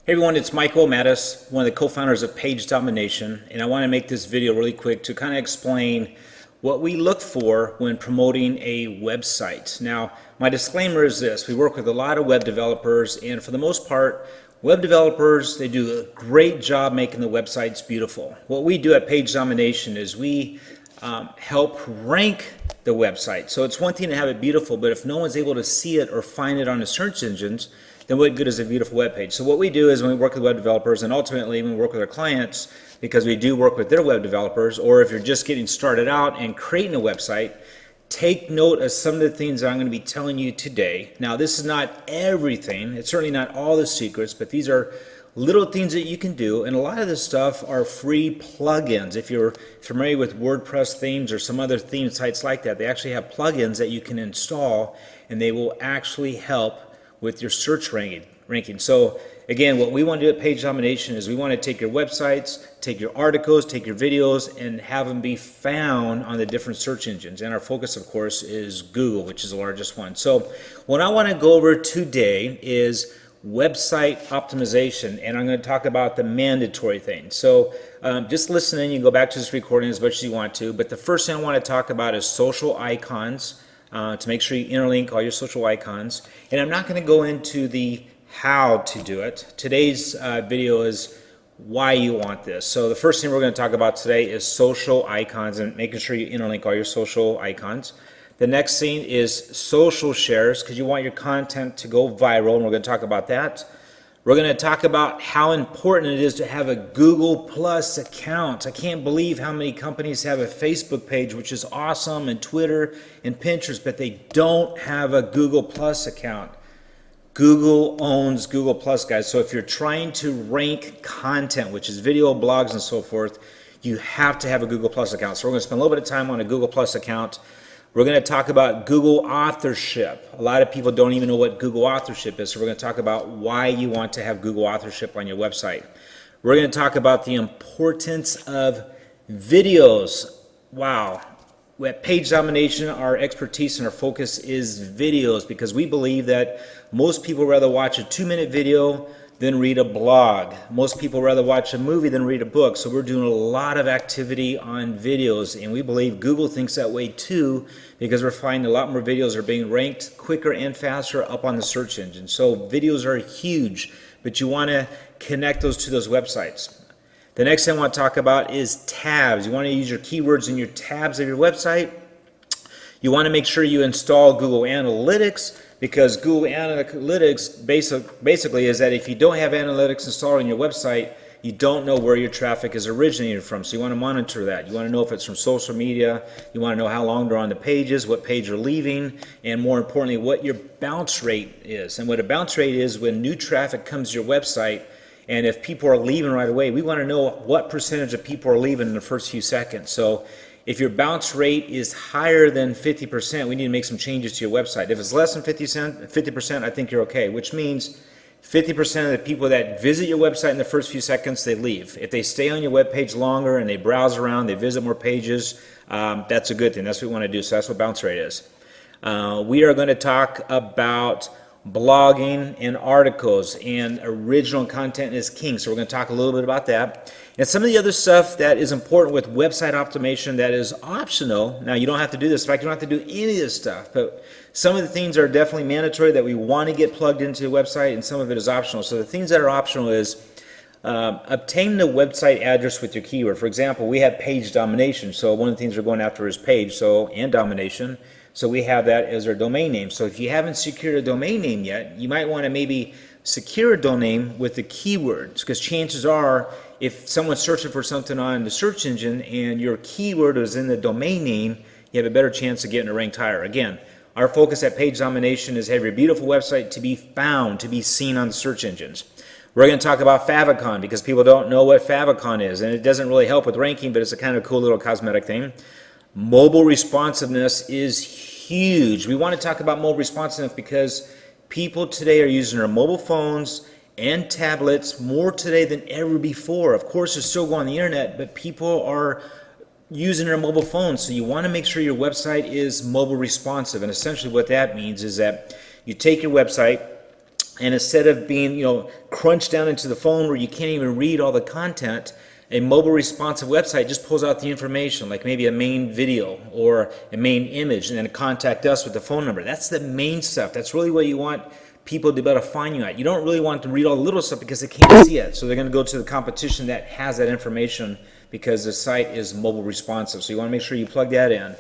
Hey everyone, it's Michael Mattis, one of the co-founders of Page Domination, and I want to make this video really quick to kind of explain what we look for when promoting a website. Now, my disclaimer is this: we work with a lot of web developers, and for the most part, web developers, they do a great job making the websites beautiful. What we do at Page Domination is we help rank the website. So it's one thing to have it beautiful, but if no one's able to see it or find it on the search engines, then what good is a beautiful web page? So what we do is when we work with web developers, and ultimately when we work with our clients, because we do work with their web developers, or if you're just getting started out and creating a website, take note of some of the things that I'm going to be telling you today. Now, this is not everything. It's certainly not all the secrets, but these are little things that you can do, and a lot of this stuff are free plugins. If you're familiar with WordPress themes or some other theme sites like that, they actually have plugins that you can install, and they will actually help with your search ranking. So again, what we want to do at Page Domination is we want to take your websites, take your articles, take your videos, and have them be found on the different search engines. And our focus, of course, is Google, which is the largest one. So what I want to go over today is website optimization, and I'm going to talk about the mandatory things. So just listen in. You can go back to this recording as much as you want to, but the first thing I want to talk about is social icons. To make sure you interlink all your social icons. And I'm not going to go into the how to do it. Today's video is why you want this. So the first thing we're going to talk about today is social icons and making sure you interlink all your social icons. The next thing is social shares, because you want your content to go viral, and we're going to talk about that. We're going to talk about how important it is to have a Google Plus account. I can't believe how many companies have a Facebook page, which is awesome, and Twitter and Pinterest, but they don't have a Google Plus account. Google owns Google Plus, guys. So if you're trying to rank content, which is video, blogs, and so forth, you have to have a Google Plus account. So we're going to spend a little bit of time on a Google Plus account. We're going to talk about Google Authorship. A lot of people don't even know what Google Authorship is, so we're going to talk about why you want to have Google Authorship on your website. We're going to talk about the importance of videos. Wow. At Page Domination, our expertise and our focus is videos, because we believe that most people rather watch a 2-minute video than read a blog. Most people rather watch a movie than read a book. So we're doing a lot of activity on videos, and we believe Google thinks that way too, because we're finding a lot more videos are being ranked quicker and faster up on the search engine. So videos are huge, but you want to connect those to those websites. The next thing I want to talk about is tabs. You want to use your keywords in your tabs of your website. You want to make sure you install Google Analytics, because Google Analytics basically is that if you don't have Analytics installed on your website, you don't know where your traffic is originating from. So you want to monitor that. You want to know if it's from social media. You want to know how long they're on the pages, what page they're leaving, and more importantly, what your bounce rate is. And what a bounce rate is when new traffic comes to your website, and if people are leaving right away, we want to know what percentage of people are leaving in the first few seconds. So if your bounce rate is higher than 50%, we need to make some changes to your website. If it's less than 50%, I think you're okay, which means 50% of the people that visit your website in the first few seconds, they leave. If they stay on your web page longer and they browse around, they visit more pages, that's a good thing. That's what we want to do. So that's what bounce rate is. We are going to talk about blogging and articles, and original content is king. So we're going to talk a little bit about that. And some of the other stuff that is important with website optimization that is optional. Now, you don't have to do this. In fact, you don't have to do any of this stuff. But some of the things are definitely mandatory that we want to get plugged into the website, and some of it is optional. So the things that are optional is obtain the website address with your keyword. For example, we have Page Domination. So one of the things we're going after is page, and domination. So we have that as our domain name. So if you haven't secured a domain name yet, you might want to maybe secure a domain with the keywords, because chances are if someone's searching for something on the search engine and your keyword is in the domain name, you have a better chance of getting it ranked higher. Again, our focus at Page Domination is have your beautiful website to be found, to be seen on the search engines. We're going to talk about favicon, because people don't know what favicon is, and it doesn't really help with ranking, but it's a kind of cool little cosmetic thing. Mobile responsiveness is huge. We want to talk about mobile responsiveness because people today are using their mobile phones and tablets more today than ever before. Of course, they're still going on the internet, but people are using their mobile phones. So you want to make sure your website is mobile responsive. And essentially what that means is that you take your website, And instead of being, crunched down into the phone where you can't even read all the content, a mobile responsive website just pulls out the information, like maybe a main video or a main image, and then contact us with the phone number. That's the main stuff. That's really what you want people to be able to find you at. You don't really want to read all the little stuff because they can't see it. So they're going to go to the competition that has that information because the site is mobile responsive. So you want to make sure you plug that in.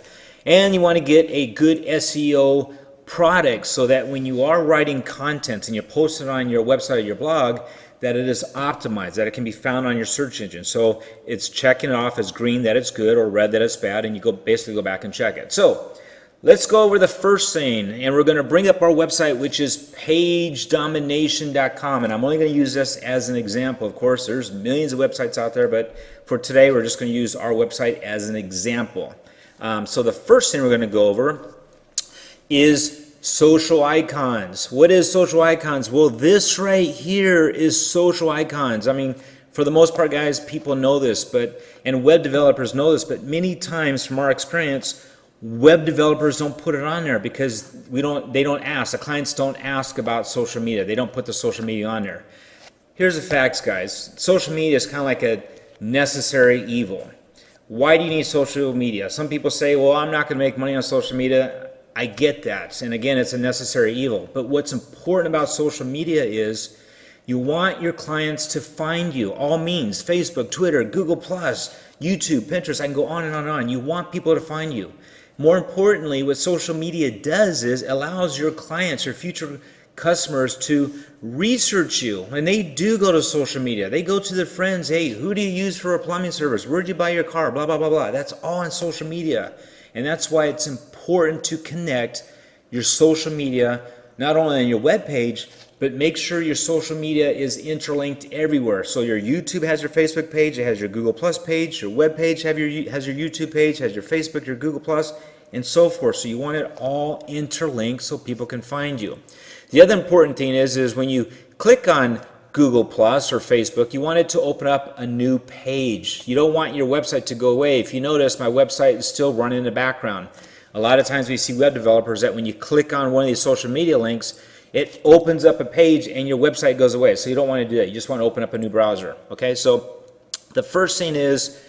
And you want to get a good SEO product so that when you are writing content and you post it on your website or your blog, that it is optimized, that it can be found on your search engine. So it's checking it off as green that it's good or red that it's bad, and you basically go back and check it. So let's go over the first thing, and we're going to bring up our website, which is pagedomination.com, and I'm only going to use this as an example. Of course, there's millions of websites out there, but for today, we're just going to use our website as an example. So the first thing we're going to go over is social icons. What is social icons? Well, this right here is social icons. I mean, for the most part, guys, people know this, and web developers know this, but many times from our experience, web developers don't put it on there because they don't ask. The clients don't ask about social media. They don't put the social media on there. Here's the facts, guys. Social media is kind of like a necessary evil. Why do you need social media? Some people say, well, I'm not going to make money on social media. I get that. And again, it's a necessary evil. But what's important about social media is you want your clients to find you. All means, Facebook, Twitter, Google+, YouTube, Pinterest, I can go on and on and on. You want people to find you. More importantly, what social media does is allows your clients, your future customers to research you. And they do go to social media. They go to their friends. Hey, who do you use for a plumbing service? Where'd you buy your car? Blah, blah, blah, blah. That's all on social media. And that's why it's important to connect your social media, not only on your web page, but make sure your social media is interlinked everywhere. So your YouTube has your Facebook page, it has your Google Plus page, your web page has your YouTube page, has your Facebook, your Google Plus, and so forth. So you want it all interlinked so people can find you. The other important thing is when you click on Google Plus or Facebook, you want it to open up a new page. You don't want your website to go away. If you notice, my website is still running in the background. A lot of times we see web developers that when you click on one of these social media links, it opens up a page and your website goes away. So you don't want to do that. You just want to open up a new browser. Okay, so the first thing is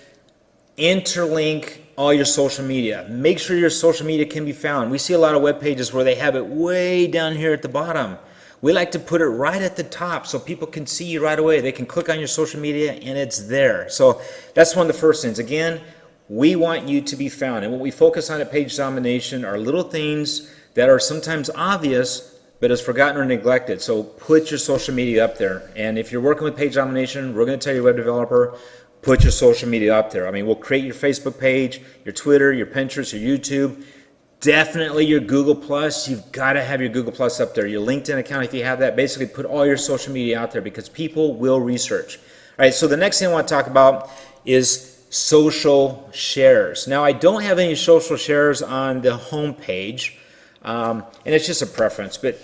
interlink all your social media. Make sure your social media can be found. We see a lot of web pages where they have it way down here at the bottom. We like to put it right at the top so people can see you right away. They can click on your social media and it's there. So that's one of the first things. Again, we want you to be found. And what we focus on at Page Domination are little things that are sometimes obvious but is forgotten or neglected. So put your social media up there. And if you're working with Page Domination, we're going to tell your web developer, put your social media up there. I mean, we'll create your Facebook page, your Twitter, your Pinterest, your YouTube. Definitely your Google Plus. You've got to have your Google Plus up there. Your LinkedIn account, if you have that, basically put all your social media out there because people will research. All right, so the next thing I want to talk about is social shares. Now, I don't have any social shares on the home page, and it's just a preference, but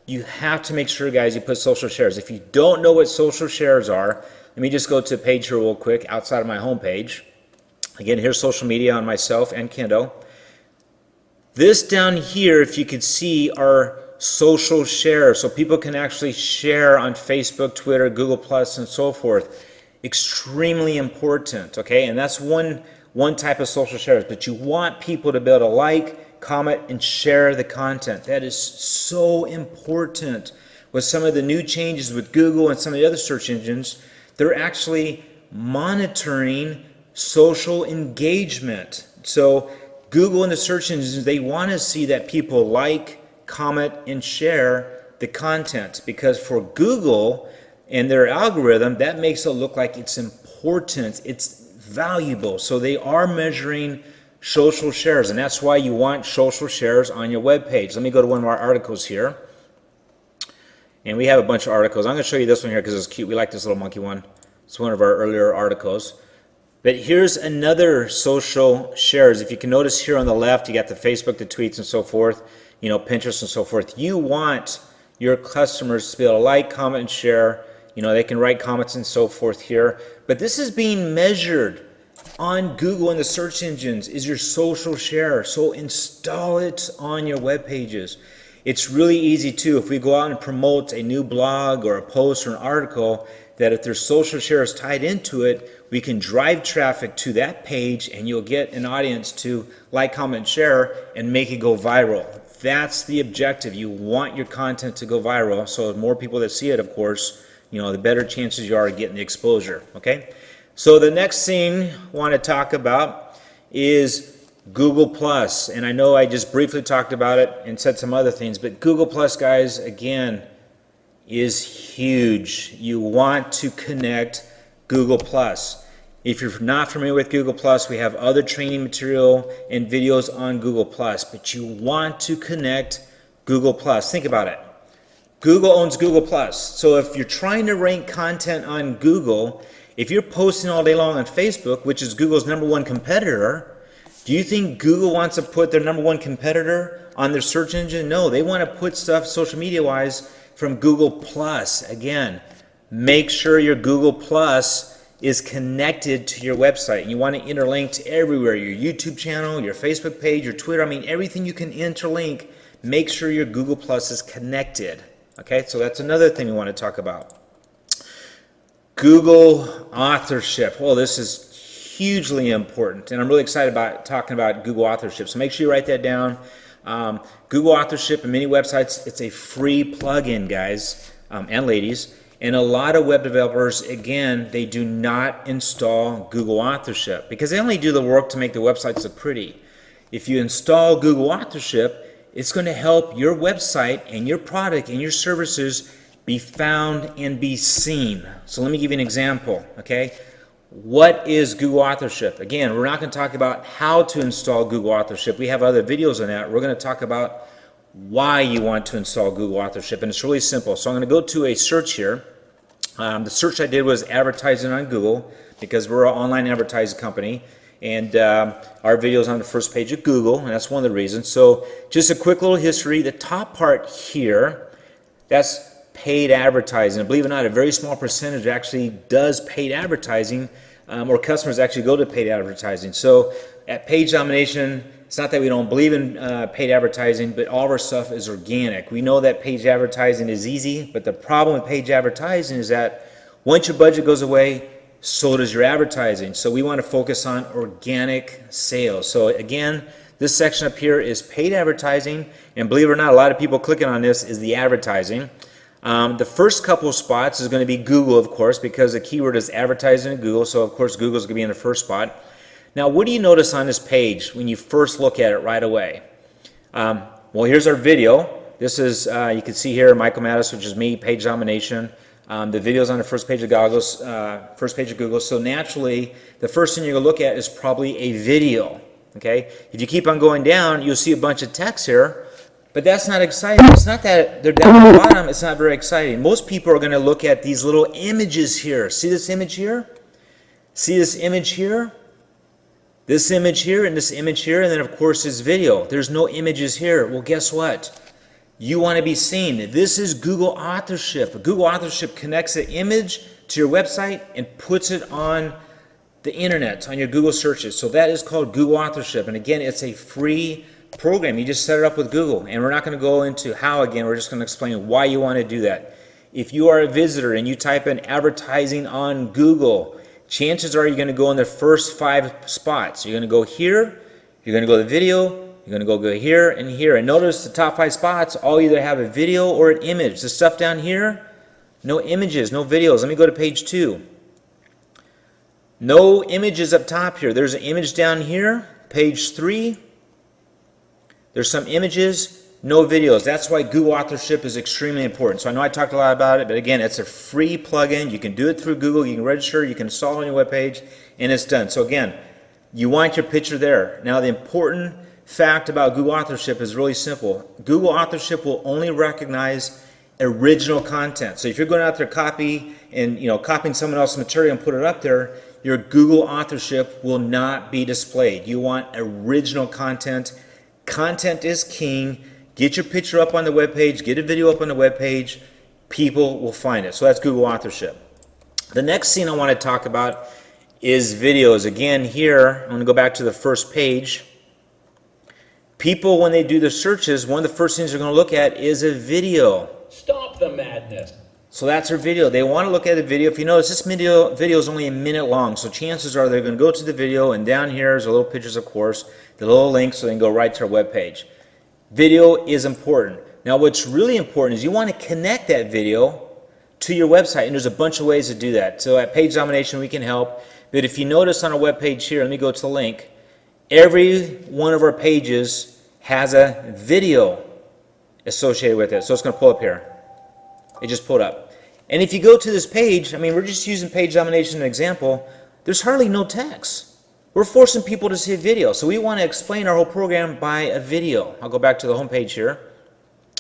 you have to make sure, guys, you put social shares. If you don't know what social shares are, let me just go to a page here real quick outside of my home page. Again, here's social media on myself and Kendo. This down here, if you could see, are social shares. So people can actually share on Facebook, Twitter, Google+, and so forth. Extremely important, okay? And that's one type of social shares. But you want people to be able to like, comment, and share the content. That is so important. With some of the new changes with Google and some of the other search engines, they're actually monitoring social engagement. So Google and the search engines, they want to see that people like, comment, and share the content because for Google and their algorithm, that makes it look like it's important, it's valuable. So they are measuring social shares, and that's why you want social shares on your web page. Let me go to one of our articles here. And we have a bunch of articles. I'm going to show you this one here because it's cute. We like this little monkey one. It's one of our earlier articles. But here's another social shares. If you can notice here on the left, you got the Facebook, the tweets, and so forth, Pinterest and so forth. You want your customers to be able to like, comment, and share. They can write comments and so forth here. But this is being measured on Google and the search engines is your social share. So install it on your web pages. It's really easy too if we go out and promote a new blog or a post or an article, that if there's social shares tied into it, we can drive traffic to that page and you'll get an audience to like, comment, share and make it go viral. That's the objective. You want your content to go viral, so the more people that see it, of course, the better chances you are of getting the exposure. Okay, so the next thing I want to talk about is Google Plus, and I know I just briefly talked about it and said some other things, but Google Plus, guys, again, is huge. You want to connect Google Plus. If you're not familiar with Google Plus, we have other training material and videos on Google Plus, but you want to connect Google Plus. Think about it. Google owns Google Plus. So if you're trying to rank content on Google, if you're posting all day long on Facebook, which is Google's #1 competitor, do you think Google wants to put their #1 competitor on their search engine? No, they want to put stuff social media wise from Google Plus. Again, make sure your Google Plus is connected to your website. You want to interlink to everywhere, your YouTube channel, your Facebook page, your Twitter, everything you can interlink. Make sure your Google Plus is connected. Okay, so that's another thing we want to talk about. Google Authorship. Well, this is hugely important, and I'm really excited about talking about Google Authorship. So make sure you write that down. Google Authorship and many websites, it's a free plugin, guys and ladies. And a lot of web developers, again, they do not install Google Authorship because they only do the work to make the websites look pretty. If you install Google Authorship, it's going to help your website and your product and your services be found and be seen. So let me give you an example, okay? What is Google Authorship? Again, we're not going to talk about how to install Google Authorship. We have other videos on that. We're going to talk about why you want to install Google Authorship, and it's really simple. So I'm going to go to a search here. The search I did was advertising on Google because we're an online advertising company, and our video is on the first page of Google, and that's one of the reasons. So just a quick little history. The top part here, that's paid advertising. And believe it or not, a very small percentage actually does paid advertising, or customers actually go to paid advertising. So at Page Domination, it's not that we don't believe in paid advertising, but all of our stuff is organic. We know that page advertising is easy, but the problem with page advertising is that once your budget goes away, so does your advertising. So we want to focus on organic sales. So again, this section up here is paid advertising, and believe it or not, a lot of people clicking on this is the advertising. The first couple of spots is going to be Google, of course, because the keyword is advertising in Google, so of course Google's going to be in the first spot. Now, what do you notice on this page when you first look at it right away? Well, here's our video. This is, you can see here, Michael Mattis, which is me, Page Domination. The video's on the first page of Google. So naturally, the first thing you're going to look at is probably a video. Okay? If you keep on going down, you'll see a bunch of text here, but that's not exciting. It's not that they're down at the bottom. It's not very exciting. Most people are going to look at these little images here. See this image here? See this image here? This image here and this image here, and then of course this video. There's no images here. Well, guess what? You want to be seen. This is Google Authorship. Google Authorship connects an image to your website and puts it on the internet, on your Google searches. So that is called Google Authorship. And again, it's a free program. You just set it up with Google. And we're not going to go into how again. We're just going to explain why you want to do that. If you are a visitor and you type in advertising on Google, chances are you're going to go in the first 5 spots. You're going to go here, you're going to go to the video, you're going to go here and here. And notice the top 5 spots all either have a video or an image. The stuff down here, no images, no videos. Let me go to page 2. No images up top here. There's an image down here, page 3. There's some images, no videos. That's why Google Authorship is extremely important. So I know I talked a lot about it, but again, it's a free plugin. You can do it through Google. You can register. You can install it on your webpage, and it's done. So again, you want your picture there. Now, the important fact about Google Authorship is really simple. Google Authorship will only recognize original content. So if you're going out there copying someone else's material and put it up there, your Google Authorship will not be displayed. You want original content. Content is king. Get your picture up on the web page, get a video up on the web page, people will find it. So that's Google Authorship. The next thing I want to talk about is videos. Again, here, I'm going to go back to the first page. People, when they do their searches, one of the first things they're going to look at is a video. Stop the madness. So that's their video. They want to look at a video. If you notice, this video is only a minute long, so chances are they're going to go to the video, and down here is a little pictures, of course, the little link, so they can go right to our web page. Video is important. Now, what's really important is you want to connect that video to your website, and there's a bunch of ways to do that. So at Page Domination, we can help. But if you notice on our web page here, let me go to the link. Every one of our pages has a video associated with it. So it's going to pull up here. It just pulled up. And if you go to this page, I mean, we're just using Page Domination as an example, there's hardly no text. We're forcing people to see a video. So we want to explain our whole program by a video. I'll go back to the home page here.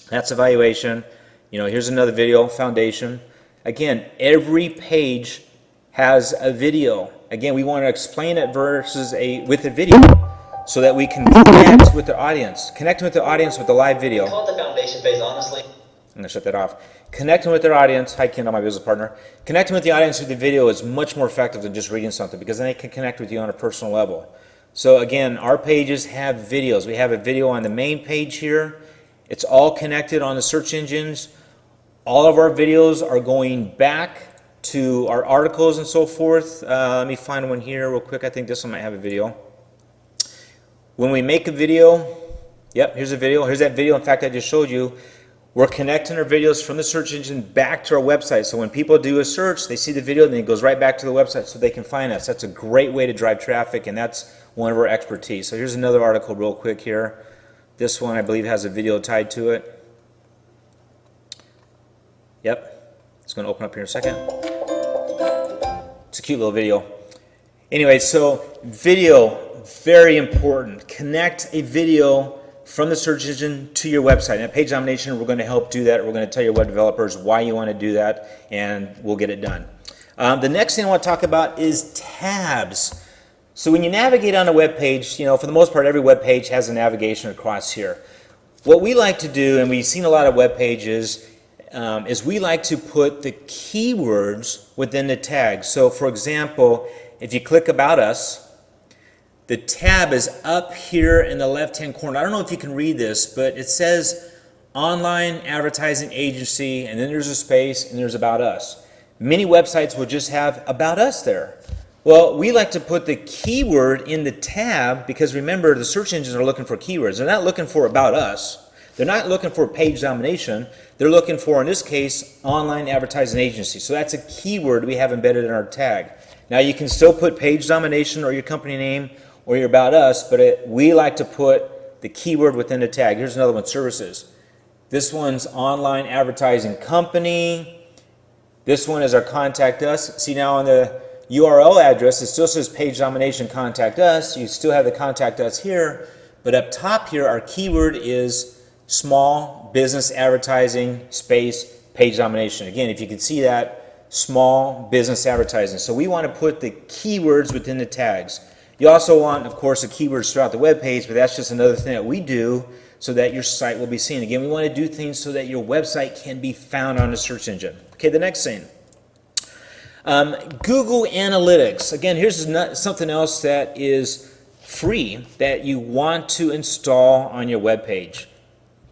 That's evaluation. You know, here's another video, foundation. Again, every page has a video. Again, we want to explain it versus with a video so that we can connect with the audience. Connecting with the audience with the live video. Call it the foundation phase, honestly. I'm going to shut that off. Connecting with their audience, hi Kendall, my business partner. Connecting with the audience with the video is much more effective than just reading something because then they can connect with you on a personal level. So again, our pages have videos. We have a video on the main page here. It's all connected on the search engines. All of our videos are going back to our articles and so forth. Let me find one here real quick. I think this one might have a video. When we make a video, yep, here's a video. Here's that video, in fact, I just showed you. We're connecting our videos from the search engine back to our website. So when people do a search, they see the video, then it goes right back to the website so they can find us. That's a great way to drive traffic, and that's one of our expertise. So here's another article real quick here. This one, I believe, has a video tied to it. Yep. It's going to open up here in a second. It's a cute little video. Anyway, so video, very important. Connect a video from the search engine to your website. And at Page Domination, we're going to help do that. We're going to tell your web developers why you want to do that, and we'll get it done. The next thing I want to talk about is tabs. So when you navigate on a web page, you know, for the most part, every web page has a navigation across here. What we like to do, and we've seen a lot of web pages, is we like to put the keywords within the tag. So for example, if you click About Us, the tab is up here in the left-hand corner. I don't know if you can read this, but it says Online Advertising Agency, and then there's a space, and there's About Us. Many websites will just have About Us there. Well, we like to put the keyword in the tab because remember, the search engines are looking for keywords. They're not looking for About Us. They're not looking for Page Domination. They're looking for, in this case, Online Advertising Agency. So that's a keyword we have embedded in our tag. Now you can still put Page Domination or your company name or your About Us, but we like to put the keyword within the tag. Here's another one, services. This one's Online Advertising Company. This one is our Contact Us. See, now on the URL address, it still says Page Domination Contact Us. You still have the Contact Us here, but up top here, our keyword is Small Business Advertising space Page Domination. Again, if you can see that, Small Business Advertising. So we want to put the keywords within the tags. You also want, of course, the keywords throughout the web page, but that's just another thing that we do so that your site will be seen. Again, we want to do things so that your website can be found on the search engine. Okay, the next thing. Google Analytics. Again, here's something else that is free that you want to install on your web page.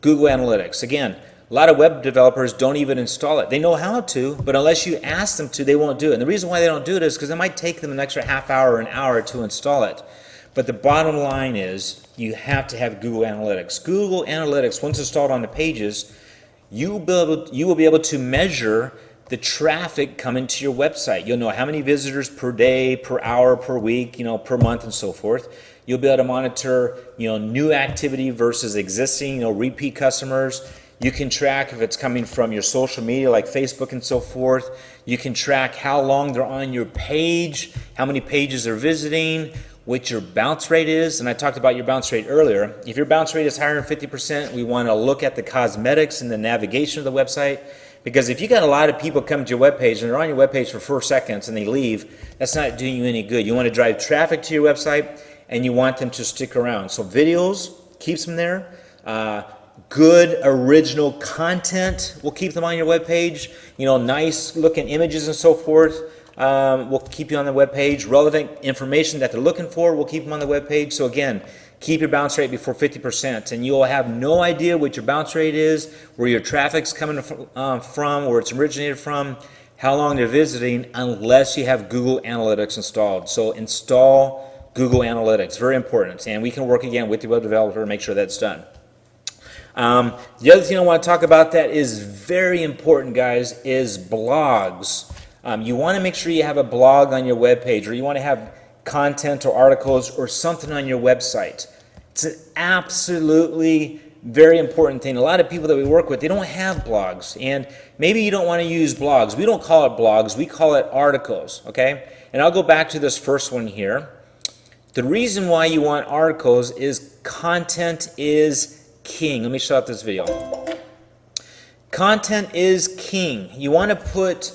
Google Analytics. Again, a lot of web developers don't even install it. They know how to, but unless you ask them to, they won't do it. And the reason why they don't do it is because it might take them an extra half hour or an hour to install it. But the bottom line is you have to have Google Analytics. Google Analytics, once installed on the pages, you will be able to measure the traffic coming to your website. You'll know how many visitors per day, per hour, per week, per month, and so forth. You'll be able to monitor, new activity versus existing, repeat customers. You can track if it's coming from your social media like Facebook and so forth. You can track how long they're on your page, how many pages they're visiting, what your bounce rate is. And I talked about your bounce rate earlier. If your bounce rate is higher than 50%, we want to look at the cosmetics and the navigation of the website. Because if you got a lot of people come to your webpage and they're on your webpage for 4 seconds and they leave, that's not doing you any good. You want to drive traffic to your website and you want them to stick around. So videos keeps them there. Good original content will keep them on your webpage. Nice looking images and so forth will keep you on the webpage. Relevant information that they're looking for will keep them on the webpage. So again, Keep your bounce rate before 50%, and you'll have no idea what your bounce rate is, where your traffic's coming from, where it's originated from, how long they're visiting, unless you have Google Analytics installed. So install Google Analytics, very important, and we can work again with the web developer to make sure that's done. The other thing I want to talk about that is very important, guys, is blogs. You want to make sure you have a blog on your web page, or you want to have content or articles or something on your website. It's an absolutely very important thing. A lot of people that we work with, they don't have blogs, and maybe you don't want to use blogs. We don't call it blogs, we call it articles, okay? And I'll go back to this first one here. The reason why you want articles is content is king. Let me shut up this video. Content is king. You want to put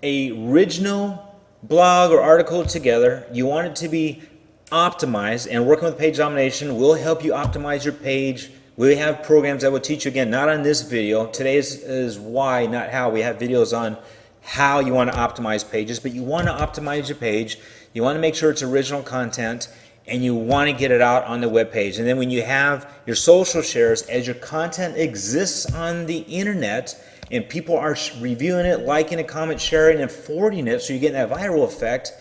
an original blog or article together. You want it to be optimized, and working with page domination will help you optimize your page. We have programs that will teach you, again, not on this video. Today is why, not how. We have videos on how you want to optimize pages, but you want to optimize your page. You want to make sure it's original content, and you want to get it out on the web page. And then when you have your social shares, as your content exists on the internet and people are reviewing it, liking it, comment, sharing, and forwarding it, so you're getting that viral effect,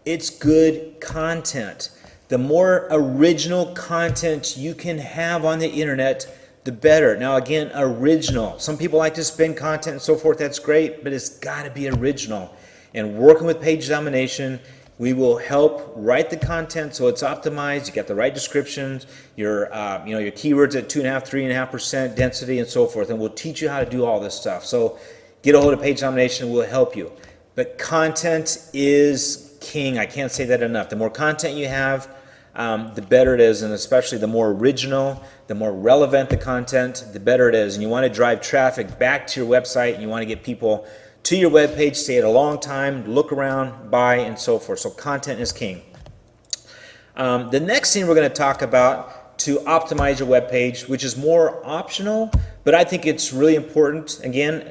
it's good content. The more original content you can have on the internet, the better. Now again, original. Some people like to spin content and so forth, that's great, but it's got to be original. And working with page domination, we will help write the content so it's optimized. You got the right descriptions, your your keywords at 2.5%, 3.5% density, and so forth. And we'll teach you how to do all this stuff. So get a hold of page domination. We'll help you. But content is king. I can't say that enough. The more content you have, the better it is, and especially the more original, the more relevant the content, the better it is. And you want to drive traffic back to your website, and you want to get people to your web page, stay at a long time, look around, buy, and so forth. So content is king. The next thing we're going to talk about to optimize your web page, which is more optional, but I think it's really important. Again,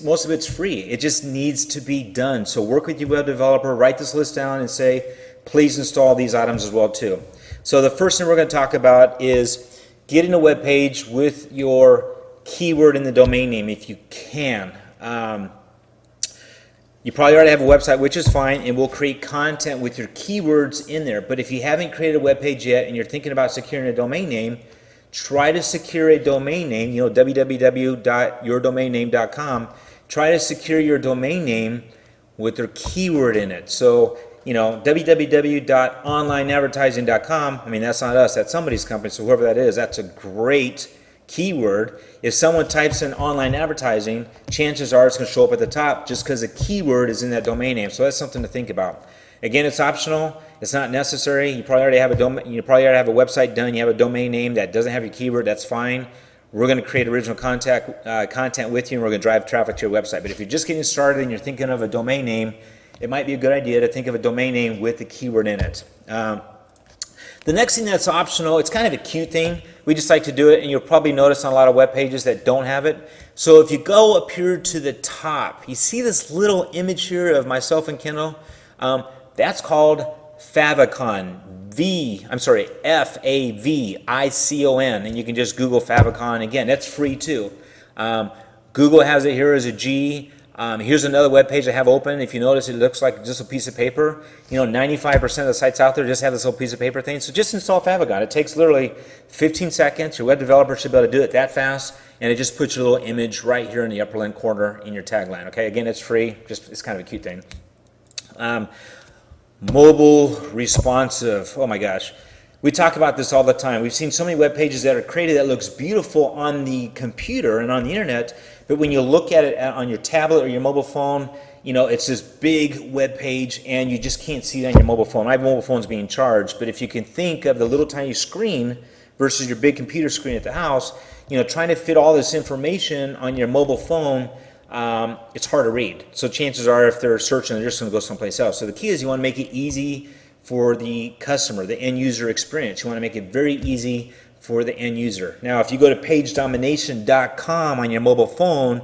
most of it's free. It just needs to be done. So work with your web developer, write this list down, and say, please install these items as well too. So the first thing we're going to talk about is getting a web page with your keyword in the domain name if you can. You probably already have a website, which is fine, and we'll create content with your keywords in there. But if you haven't created a web page yet and you're thinking about securing a domain name, try to secure a domain name, www.yourdomainname.com. Try to secure your domain name with their keyword in it. So, www.onlineadvertising.com, I mean, that's not us, that's somebody's company, so whoever that is, that's a great keyword. If someone types in online advertising, chances are it's going to show up at the top just because the keyword is in that domain name. So that's something to think about. Again, it's optional. It's not necessary. You probably already have a website done. You have a domain name that doesn't have your keyword. That's fine. We're going to create original content with you, and we're going to drive traffic to your website. But if you're just getting started and you're thinking of a domain name, it might be a good idea to think of a domain name with the keyword in it. The next thing that's optional, it's kind of a cute thing. We just like to do it, and you'll probably notice on a lot of web pages that don't have it. So if you go up here to the top, you see this little image here of myself and Kendall? That's called favicon. F-A-V-I-C-O-N, and you can just Google favicon. Again, that's free too. Google has it here as a G. Here's another web page I have open. If you notice, it looks like just a piece of paper. 95% of the sites out there just have this little piece of paper thing. So just install favicon. It takes literally 15 seconds. Your web developer should be able to do it that fast, and it just puts your little image right here in the upper left corner in your tagline. Okay, again, it's free. It's kind of a cute thing. Mobile responsive. Oh my gosh. We talk about this all the time. We've seen so many web pages that are created that looks beautiful on the computer and on the internet, but when you look at it on your tablet or your mobile phone, it's this big web page and you just can't see it on your mobile phone. My mobile phone's being charged, but if you can think of the little tiny screen versus your big computer screen at the house, trying to fit all this information on your mobile phone, it's hard to read. So chances are if they're searching, they're just going to go someplace else. So the key is you want to make it easy for the customer, the end user experience. You want to make it very easy for the end user. Now, if you go to pagedomination.com on your mobile phone,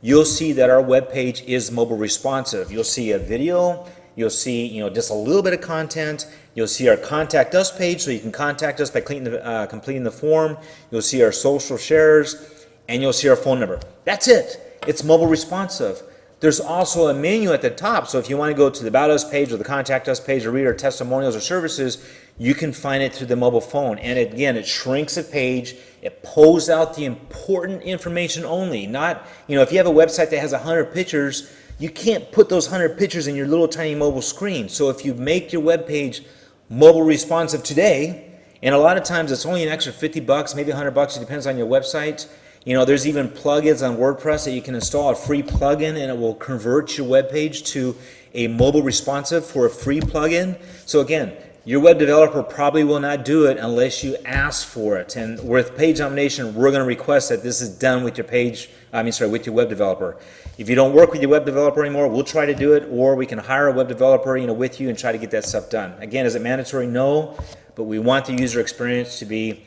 you'll see that our web page is mobile responsive. You'll see a video You'll see, just a little bit of content. You'll see our contact us page, so you can contact us by completing the form. You'll see our social shares, and you'll see our phone number. That's it. It's mobile responsive. There's also a menu at the top, so if you want to go to the About Us page or the Contact Us page or read our testimonials or services, you can find it through the mobile phone. And again, it shrinks the page. It pulls out the important information only. Not, if you have a website that has 100 pictures, you can't put those 100 pictures in your little tiny mobile screen. So if you make your web page mobile responsive today, and a lot of times it's only an extra $50, maybe $100, it depends on your website. There's even plugins on WordPress that you can install, a free plugin, and it will convert your web page to a mobile responsive for a free plugin. So again, your web developer probably will not do it unless you ask for it. And with Page Domination, we're going to request that this is done with your with your web developer. If you don't work with your web developer anymore, we'll try to do it, or we can hire a web developer, with you and try to get that stuff done. Again, is it mandatory? No, but we want the user experience to be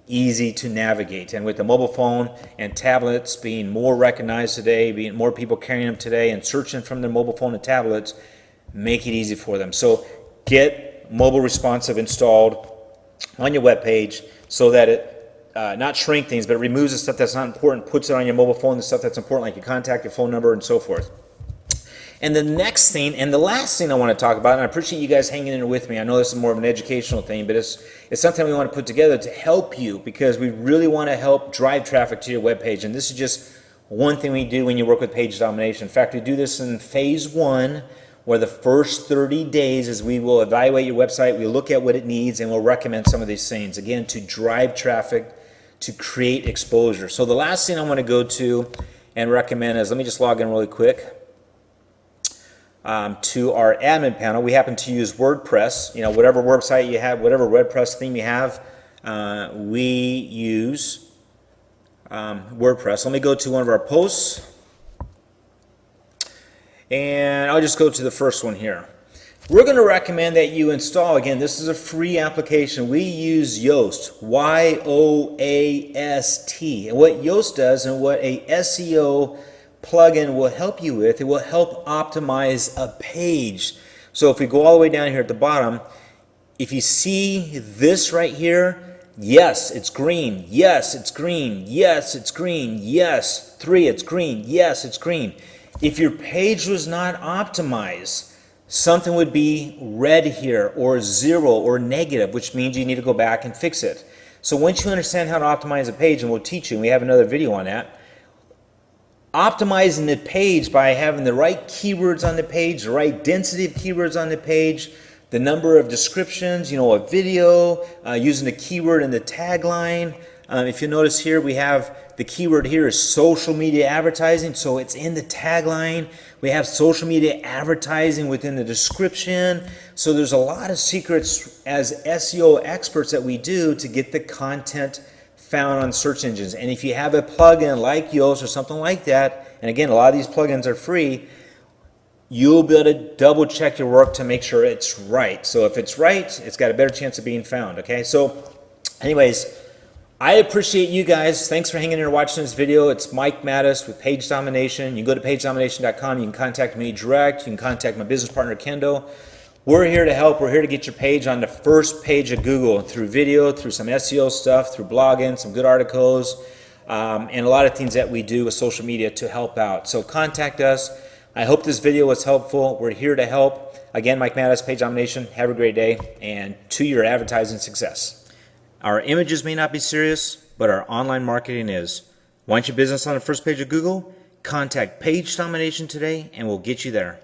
easy to navigate. And with the mobile phone and tablets being more recognized today, being more people carrying them today and searching from their mobile phone and tablets, make it easy for them. So get mobile responsive installed on your web page so that it not shrink things, but it removes the stuff that's not important, puts it on your mobile phone, the stuff that's important, like your contact, your phone number, and so forth. And the next thing, and the last thing I want to talk about, and I appreciate you guys hanging in with me. I know this is more of an educational thing, but it's something we want to put together to help you, because we really want to help drive traffic to your webpage. And this is just one thing we do when you work with Page Domination. In fact, we do this in phase 1, where the first 30 days is we will evaluate your website, we look at what it needs, and we'll recommend some of these things, again, to drive traffic, to create exposure. So the last thing I want to go to and recommend is, let me just log in really quick. To our admin panel. We happen to use WordPress. Whatever website you have, whatever WordPress theme you have, we use WordPress. Let me go to one of our posts, and I'll just go to the first one here. We're going to recommend that you install, again, this is a free application. We use Yoast, Y-O-A-S-T. And what Yoast does, and what a SEO plugin will help you with, it will help optimize a page. So if we go all the way down here at the bottom, if you see this right here, yes, it's green, yes, it's green, yes, it's green, yes, 3, it's green, yes, it's green. If your page was not optimized, something would be red here, or 0, or negative, which means you need to go back and fix it. So once you understand how to optimize a page, and we'll teach you, and we have another video on that, optimizing the page by having the right keywords on the page, the right density of keywords on the page, the number of descriptions, a video, using the keyword in the tagline. If you notice here, we have the keyword here is social media advertising, so it's in the tagline. We have social media advertising within the description. So there's a lot of secrets as SEO experts that we do to get the content found on search engines. And if you have a plugin like Yoast or something like that, and again, a lot of these plugins are free, you'll be able to double check your work to make sure it's right. So if it's right, it's got a better chance of being found. Okay, so anyways, I appreciate you guys. Thanks for hanging in and watching this video. It's Mike Mattis with Page Domination. You can go to pagedomination.com. You can contact me direct. You can contact my business partner, Kendo. We're here to help. We're here to get your page on the first page of Google through video, through some SEO stuff, through blogging, some good articles, and a lot of things that we do with social media to help out. So contact us. I hope this video was helpful. We're here to help. Again, Mike Mattis, Page Domination. Have a great day, and to your advertising success. Our images may not be serious, but our online marketing is. Want your business on the first page of Google? Contact Page Domination today, and we'll get you there.